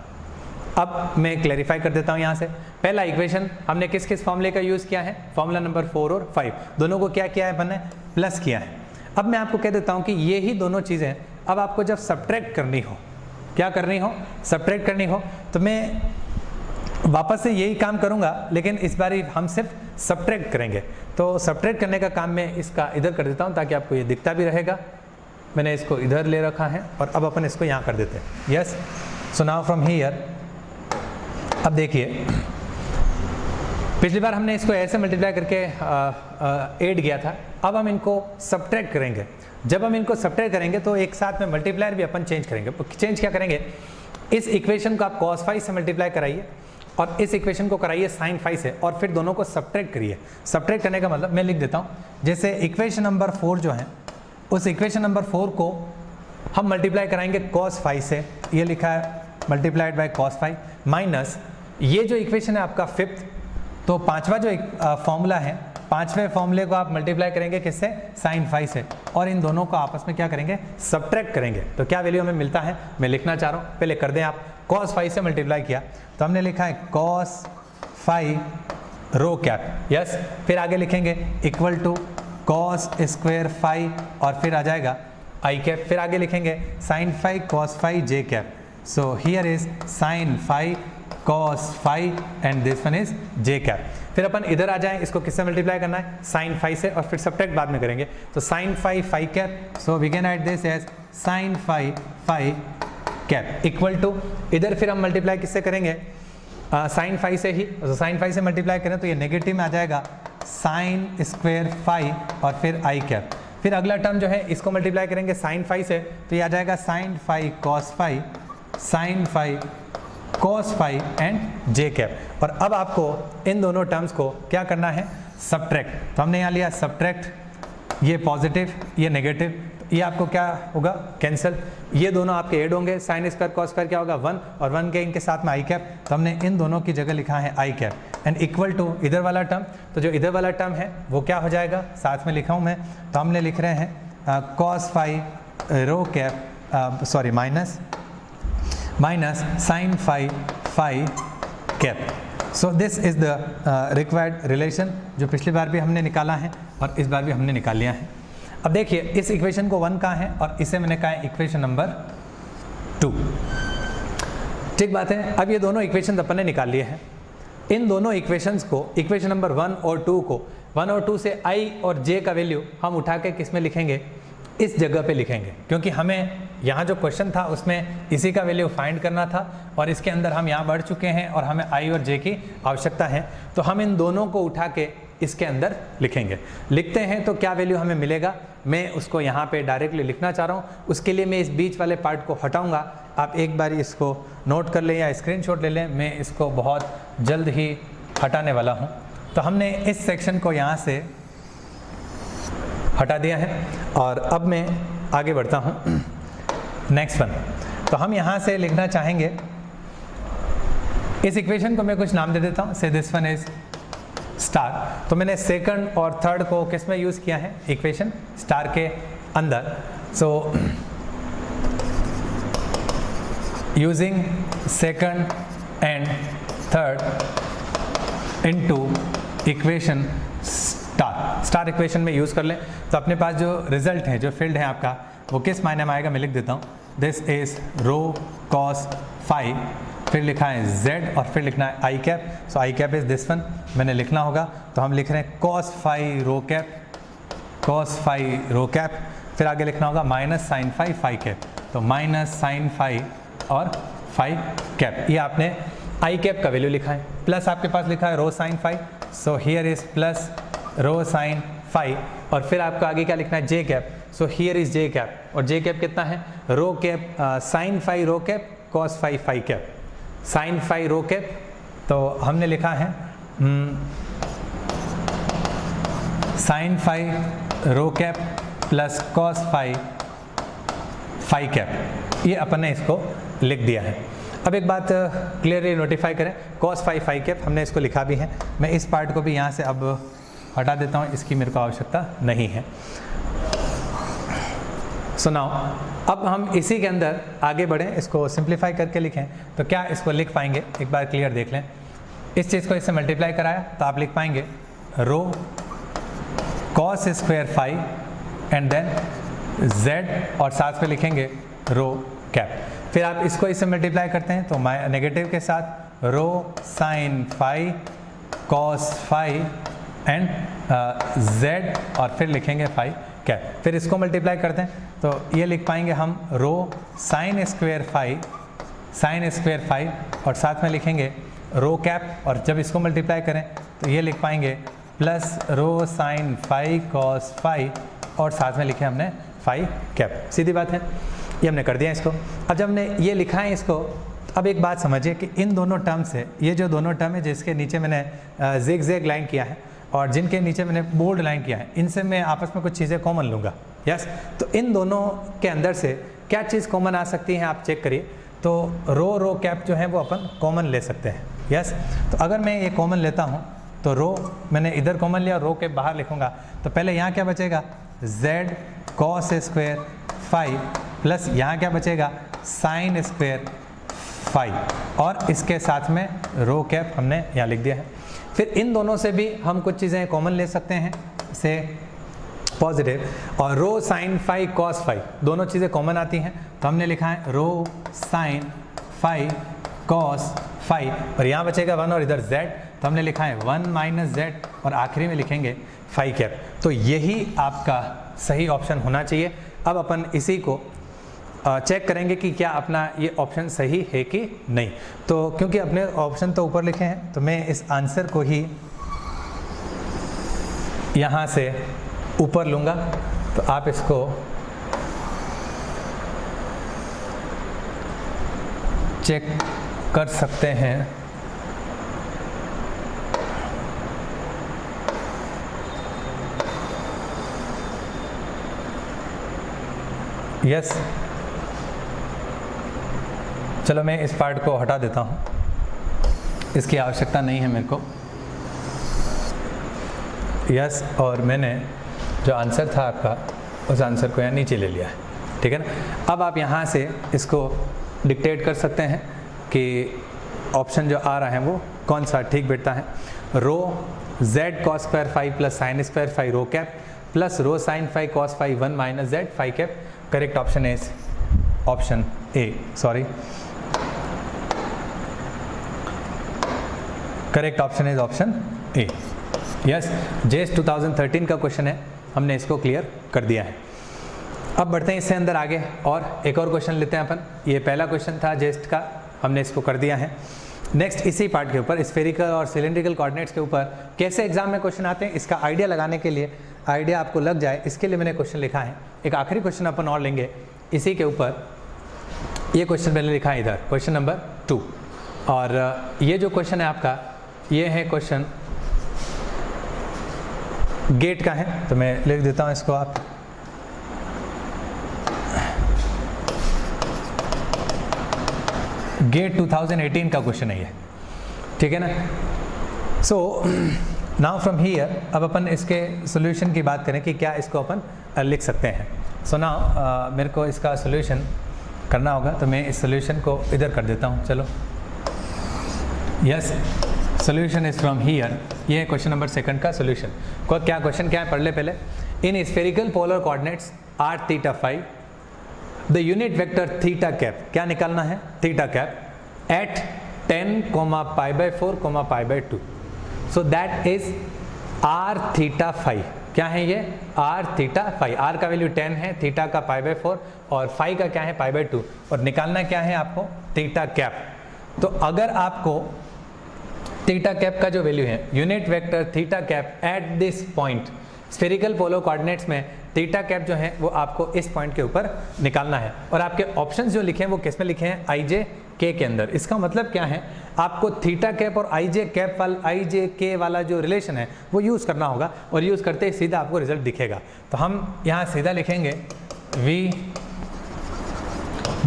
अब मैं क्लैरिफाई कर देता हूँ यहाँ से। पहला इक्वेशन हमने किस किस फॉर्मूले का यूज़ किया है, फॉर्मूला नंबर 4 और 5 दोनों को क्या किया है अपन ने, प्लस किया है। अब मैं आपको कह देता हूँ कि ये ही दोनों चीज़ें अब आपको जब सब्ट्रैक्ट करनी हो, क्या करनी हो, सब्ट्रैक्ट करनी हो, तो मैं वापस से यही काम करूंगा, लेकिन इस बार हम सिर्फ सब्ट्रैक्ट करेंगे। तो सब्ट्रैक्ट करने का काम मैं इसका इधर कर देता हूं ताकि आपको ये दिखता भी रहेगा। मैंने इसको इधर ले रखा है और अब अपन इसको यहाँ कर देते हैं। Yes, so now from here, अब देखिए पिछली बार हमने इसको ऐसे मल्टीप्लाई करके ऐड किया था, अब हम इनको सब्ट्रैक्ट करेंगे। जब हम इनको सब्ट्रैक्ट करेंगे तो एक साथ में मल्टीप्लायर भी अपन चेंज करेंगे। चेंज क्या करेंगे, इस इक्वेशन को आप cos फाई से मल्टीप्लाई कराइए और इस इक्वेशन को कराइए साइन फाई से और फिर दोनों को सब्ट्रैक्ट करिए। सब्ट्रैक्ट करने का मतलब मैं लिख देता हूँ, जैसे इक्वेशन नंबर 4 जो है उस इक्वेशन नंबर 4 को हम मल्टीप्लाई कराएंगे cos फाई से, ये लिखा है multiplied by cos phi, minus ये जो इक्वेशन है आपका 5th, तो पांचवा जो फॉर्मूला है, पांचवें फॉर्मूले को आप मल्टीप्लाई करेंगे किससे, साइन फाई से, और इन दोनों को आपस में क्या करेंगे, सब्ट्रैक्ट करेंगे। तो क्या वैल्यू हमें मिलता है, मैं लिखना चाह रहा हूँ, पहले कर दें आप। cos फाई से मल्टीप्लाई किया तो हमने लिखा है cos phi rho cap, yes, फिर आगे लिखेंगे equal to cos square phi और फिर आ जाएगा आई कैप, फिर आगे लिखेंगे sine phi cos phi j cap. So here is sine phi cos phi and this one is J cap. फिर अपन इधर आ जाएं, इसको किससे मल्टीप्लाई करना है, साइन फाई से, और फिर सब्ट्रैक्ट बाद में करेंगे। तो sine phi phi cap, so we can write this as sine phi phi cap equal to, इधर फिर हम मल्टीप्लाई किससे करेंगे, साइन फाई से ही। तो साइन फाई से मल्टीप्लाई करें तो ये नेगेटिव में आ जाएगा साइन स्क्वायर फाई और फिर आई कैप। फिर अगला टर्म जो है इसको मल्टीप्लाई करेंगे साइन फाई से, तो ये आ जाएगा sine phi cos phi, sine phi cos phi and j cap. और अब आपको इन दोनों टर्म्स को क्या करना है, सब्ट्रैक्ट। तो हमने यहाँ लिया सब्ट्रैक्ट, ये पॉजिटिव ये नेगेटिव, ये आपको क्या होगा, कैंसिल, ये दोनों आपके ऐड होंगे, साइन स्क्वायर cos स्क्वायर क्या होगा 1 और 1 के इनके साथ में आई कैप। तो हमने इन दोनों की जगह लिखा है I cap and equal to इधर वाला टर्म। तो जो इधर वाला टर्म है वो क्या हो जाएगा, साथ में लिखा हूँ मैं, तो हमने लिख रहे हैं cos phi rho cap, sorry minus sine phi phi cap. So this is the required relation जो पिछली बार भी हमने निकाला है और इस बार भी हमने निकाल लिया है। अब देखिए इस इक्वेशन को 1 कहा है और इसे मैंने कहा है इक्वेशन नंबर 2, ठीक बात है। अब ये दोनों इक्वेशन अपन ने निकाल लिए हैं। इन दोनों इक्वेशंस को, इक्वेशन नंबर 1 और 2 को, 1 और 2 से i और j का वैल्यू हम उठा के किस में लिखेंगे, इस जगह पे लिखेंगे, क्योंकि हमें यहाँ जो क्वेश्चन था उसमें इसी का वैल्यू फाइंड करना था और इसके अंदर हम यहाँ बढ़ चुके हैं और हमें i और j की आवश्यकता है। तो हम इन दोनों को उठा के इसके अंदर लिखेंगे। लिखते हैं तो क्या वैल्यू हमें मिलेगा, मैं उसको यहाँ पे डायरेक्टली लिखना चाह रहा हूँ। उसके लिए मैं इस बीच वाले पार्ट को हटाऊँगा, आप एक बार इसको नोट कर लें या स्क्रीनशॉट ले लें, मैं इसको बहुत जल्द ही हटाने वाला हूँ। तो हमने इस सेक्शन को यहाँ से हटा दिया है और अब मैं आगे बढ़ता हूँ नेक्स्ट वन। तो हम यहाँ से लिखना चाहेंगे, इस इक्वेशन को मैं कुछ नाम दे देता हूँ, से दिस वन इज स्टार। तो मैंने सेकंड और थर्ड को किस में यूज़ किया है, इक्वेशन स्टार के अंदर। So using second and third into equation star equation में यूज़ कर लें। तो अपने पास जो रिजल्ट है, जो फील्ड है आपका, वो किस मायने में आएगा, मैं लिख देता हूँ, this is rho cos phi, फिर लिखा है z और फिर लिखना है I cap. So I cap is this one, मैंने लिखना होगा तो हम लिख रहे हैं cos phi rho cap, cos phi rho cap, फिर आगे लिखना होगा minus sine phi phi cap, तो माइनस साइन फाई और फाई कैप। ये आपने आई कैप का वैल्यू लिखा है, प्लस आपके पास लिखा है rho sine phi, so here is plus rho sine phi, और फिर आपको आगे क्या लिखना है J cap, so here is J cap, और जे कैप कितना है rho cap sine phi rho cap cos phi phi cap, sine phi rho cap, तो हमने लिखा है sine phi rho cap plus cos phi phi cap, ये अपन ने इसको लिख दिया है। अब एक बात क्लियरली नोटिफाई करें, कॉस फाई फाई कैप हमने इसको लिखा भी है, मैं इस पार्ट को भी यहाँ से अब हटा देता हूँ, इसकी मेरे को आवश्यकता नहीं है। सो नाउ अब हम इसी के अंदर आगे बढ़ें, इसको सिंप्लीफाई करके लिखें तो क्या इसको लिख पाएंगे, एक बार क्लियर देख लें। इस चीज़ को इससे मल्टीप्लाई कराया तो आप लिख पाएंगे rho cos square phi and then z और साथ में लिखेंगे रो कैप, फिर आप इसको इससे मल्टीप्लाई करते हैं तो नेगेटिव के साथ rho sine phi cos phi and z और फिर लिखेंगे फाई कैप, फिर इसको मल्टीप्लाई करते हैं तो ये लिख पाएंगे हम रो साइन स्क्वायर फाई और साथ में लिखेंगे रो कैप, और जब इसको मल्टीप्लाई करें तो ये लिख पाएंगे plus rho sine phi cos phi और साथ में लिखे हमने फाई कैप। सीधी बात है, ये हमने कर दिया इसको। अब जब हमने ये लिखा है इसको, अब एक बात समझिए कि इन दोनों टर्म से, ये जो दोनों टर्म है जिसके नीचे मैंने जिग जैग लाइन किया है और जिनके नीचे मैंने बोल्ड लाइन किया है, इनसे मैं आपस में कुछ चीज़ें कॉमन लूँगा। यस, तो इन दोनों के अंदर से क्या चीज़ कॉमन आ सकती है आप चेक करिए, तो रो कैप जो है वो अपन कॉमन ले सकते हैं। यस, तो अगर मैं ये कॉमन लेता हूँ तो रो मैंने इधर कॉमन लिया, रो के बाहर लिखूँगा तो पहले यहाँ क्या बचेगा z cos square phi plus यहाँ क्या बचेगा साइन स्क्वायर फाई, और इसके साथ में रो कैप हमने यहाँ लिख दिया है। फिर इन दोनों से भी हम कुछ चीज़ें कॉमन ले सकते हैं से पॉजिटिव, और rho sine phi cos phi दोनों चीज़ें कॉमन आती हैं तो हमने लिखा है rho sine phi cos phi, और यहाँ बचेगा 1 और इधर z तो हमने लिखा है 1 माइनस z और आखिरी में लिखेंगे फाई कैप। तो यही आपका सही ऑप्शन होना चाहिए। अब अपन इसी को चेक करेंगे कि क्या अपना ये ऑप्शन सही है कि नहीं। तो क्योंकि अपने ऑप्शन तो ऊपर लिखे हैं तो मैं इस आंसर को ही यहाँ से ऊपर लूँगा, तो आप इसको चेक कर सकते हैं। यस, चलो मैं इस पार्ट को हटा देता हूँ, इसकी आवश्यकता नहीं है मेरे को। यस, और मैंने जो आंसर था आपका उस आंसर को यहाँ नीचे ले लिया है, ठीक है ना। अब आप यहाँ से इसको डिक्टेट कर सकते हैं कि ऑप्शन जो आ रहा है वो कौन सा ठीक बैठता है। Rho z cos square phi plus sine square phi rho cap plus rho sine phi cos phi 1 minus z phi cap. Correct option is option A, sorry, correct option is option A. Yes, जेस 2013 का question है, हमने इसको clear कर दिया है। अब बढ़ते हैं इससे अंदर आगे और एक और क्वेश्चन लेते हैं अपन। ये पहला क्वेश्चन था जेस्ट का, हमने इसको कर दिया है। नेक्स्ट इसी पार्ट के ऊपर स्फेरिकल और सिलेंड्रिकल कोऑर्डिनेट्स के ऊपर कैसे एग्जाम में क्वेश्चन आते हैं, इसका आइडिया लगाने के लिए, आइडिया आपको लग जाए इसके लिए मैंने क्वेश्चन लिखा है। एक आखिरी क्वेश्चन अपन और लेंगे इसी के ऊपर। ये क्वेश्चन मैंने लिखा है इधर, क्वेश्चन नंबर 2, और ये जो क्वेश्चन है आपका, ये है क्वेश्चन गेट का है, तो मैं लिख देता हूँ इसको। आप गेट 2018 का क्वेश्चन है ये, ठीक है ना। सो नाउ फ्रॉम हियर अब अपन इसके सॉल्यूशन की बात करें कि क्या इसको अपन लिख सकते हैं। सो नाउ मेरे को इसका सॉल्यूशन करना होगा, तो मैं इस सॉल्यूशन को इधर कर देता हूँ। चलो, yes, solution is from here. ये है क्वेश्चन नंबर 2 का सॉल्यूशन। क्या क्वेश्चन क्या है पढ़ ले पहले। In spherical polar coordinates r theta phi the unit vector theta cap, क्या निकालना है, theta cap at 10, π/4, π/2, so that is r theta phi. क्या है ये, r थीटा फाई। r का वैल्यू 10 है, थीटा का π/4 और फाई का क्या है π/2, और निकालना क्या है आपको, थीटा कैप। तो अगर आपको थीटा कैप का जो वैल्यू है, unit vector theta cap at this point, spherical polar coordinates में थीटा कैप जो है वो आपको इस पॉइंट के ऊपर निकालना है। और आपके ऑप्शंस जो लिखे हैं वो किस में लिखे हैं, आई जे के के अंदर। इसका मतलब क्या है, आपको थीटा कैप और आई जे कैप वाला, आई जे के वाला जो रिलेशन है वो यूज़ करना होगा, और यूज़ करते ही सीधा आपको रिजल्ट दिखेगा। तो हम यहाँ सीधा लिखेंगे we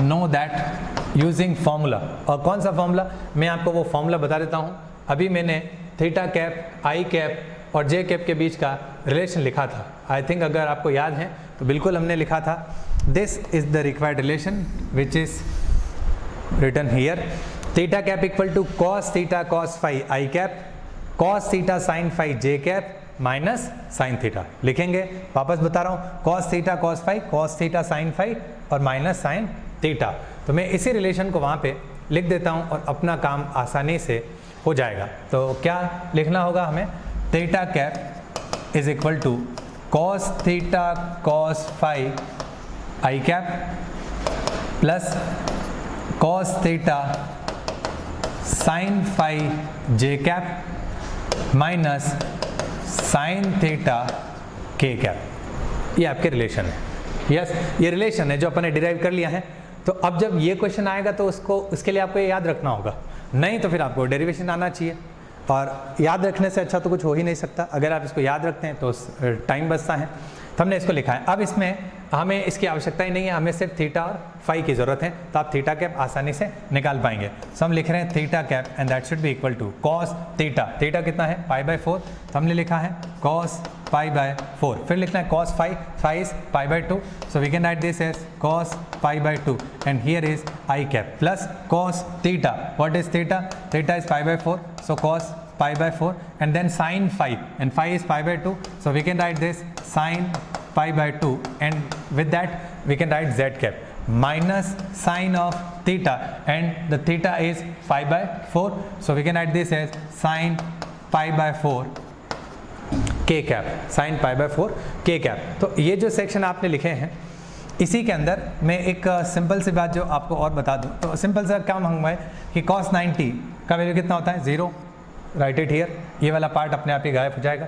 know that using formula. और कौन सा फॉर्मूला, मैं आपको वो फॉर्मूला बता देता हूँ। अभी मैंने थीटा कैप, आई कैप और जे कैप के बीच का रिलेशन लिखा था। आई थिंक अगर आपको याद है तो बिल्कुल हमने लिखा था, this is the required relation which is written here. Theta cap equal to cos theta cos phi i cap, cos theta sine phi j cap minus sine theta. लिखेंगे, वापस बता रहा हूँ, cos theta cos phi, cos theta sine phi और minus sine theta. तो मैं इसी relation को वहाँ पे लिख देता हूँ और अपना काम आसानी से हो जाएगा। तो क्या लिखना होगा हमें, theta cap is equal to cos theta cos phi i cap plus cos theta sine phi j cap minus sine theta k cap. ये आपके रिलेशन है। यस, ये रिलेशन है जो अपन ने डिराइव कर लिया है। तो अब जब ये क्वेश्चन आएगा तो उसके लिए आपको ये याद रखना होगा, नहीं तो फिर आपको डेरिवेशन आना चाहिए, और याद रखने से अच्छा तो कुछ हो ही नहीं सकता। अगर आप इसको याद रखते हैं तो टाइम बचता है। तो हमने इसको लिखा है। अब इसमें हमें इसकी आवश्यकता ही नहीं है, हमें सिर्फ थीटा और फाई की ज़रूरत है, तो आप थीटा कैप आसानी से निकाल पाएंगे। सो हम लिख रहे हैं theta cap and that should be equal to cos theta, theta कितना है π/4, तो हमने लिखा है कॉस π/4। फिर लिखना है cos phi, phi is π/2, so we can write this as cos π/2 and here is I cap plus cos theta, what is theta, theta is π/4, so cos π/4 and then sin phi, and phi is π/2, so we can write this sin π/2 and with that we can write z cap minus sin of theta and the theta is π/4, so we can write this as sin π/4 k cap, sin π/4 k cap। तो ये जो section आपने लिखे हैं इसी के अंदर मैं एक सिंपल सी बात जो आपको और बता दूं, तो सिंपल सा क्या मांगा है कि cos 90 का वैल्यू कितना होता है, 0, राइट इट हियर। ये वाला पार्ट अपने आप ही गायब हो जाएगा।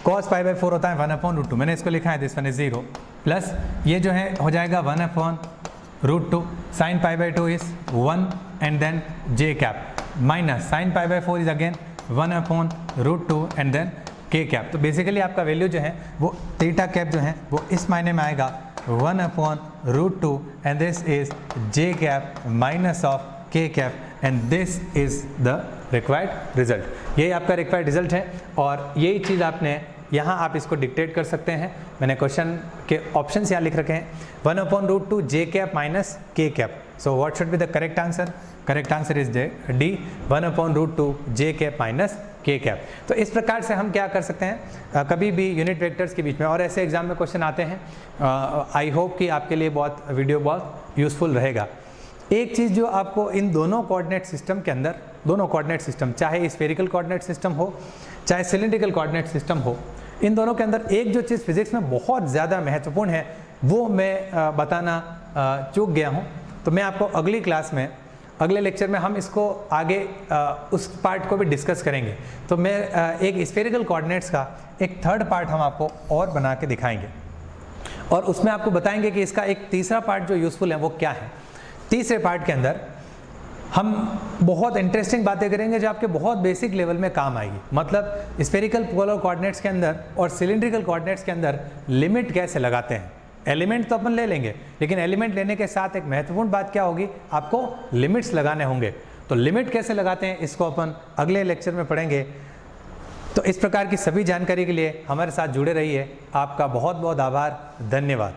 cos π/4 होता है 1/√2, मैंने इसको लिखा है दिस वन इज 0, प्लस ये जो है हो जाएगा 1/√2, sin π/2 is 1 and then j cap minus sin π/4 is again 1/√2 and then k cap. तो बेसिकली आपका वैल्यू जो है वो थीटा कैप जो है वो इस मायने में आएगा 1/√2 and this is j cap minus of k cap and this is the required result. यही आपका रिक्वायर्ड रिजल्ट है, और यही चीज़ आपने यहाँ आप इसको डिक्टेट कर सकते हैं। मैंने क्वेश्चन के ऑप्शंस यहाँ लिख रखे हैं, 1/√2 j cap minus k cap. So what should be the correct answer, correct answer is D 1/√2 j cap minus k cap. तो इस प्रकार से हम क्या कर सकते हैं, कभी भी यूनिट वेक्टर्स के बीच में, और ऐसे एग्जाम में क्वेश्चन आते हैं। आई होप कि आपके लिए वीडियो बहुत यूज़फुल रहेगा। एक चीज़ जो आपको इन दोनों कोऑर्डिनेट सिस्टम के अंदर, दोनों कोऑर्डिनेट सिस्टम चाहे स्फेरिकल कोऑर्डिनेट सिस्टम हो चाहे सिलिंड्रिकल कोऑर्डिनेट सिस्टम हो, इन दोनों के अंदर एक जो चीज़ फिजिक्स में बहुत ज़्यादा महत्वपूर्ण है वो मैं बताना चूक गया हूँ। तो मैं आपको अगली क्लास में, अगले लेक्चर में हम इसको आगे उस पार्ट को भी डिस्कस करेंगे। तो मैं एक स्फेरिकल कोऑर्डिनेट्स का एक थर्ड पार्ट हम आपको और बना के दिखाएंगे, और उसमें आपको बताएंगे कि इसका एक तीसरा पार्ट जो यूज़फुल है वो क्या है। तीसरे पार्ट के अंदर हम बहुत इंटरेस्टिंग बातें करेंगे जो आपके बहुत बेसिक लेवल में काम आएगी। मतलब स्फेरिकल पोलर कोऑर्डिनेट्स के अंदर और सिलिंड्रिकल कोऑर्डिनेट्स के अंदर लिमिट कैसे लगाते हैं। एलिमेंट तो अपन ले लेंगे, लेकिन एलिमेंट लेने के साथ एक महत्वपूर्ण बात क्या होगी, आपको लिमिट्स लगाने होंगे। तो लिमिट कैसे लगाते हैं इसको अपन अगले लेक्चर में पढ़ेंगे। तो इस प्रकार की सभी जानकारी के लिए हमारे साथ जुड़े रहिए। आपका बहुत बहुत आभार, धन्यवाद।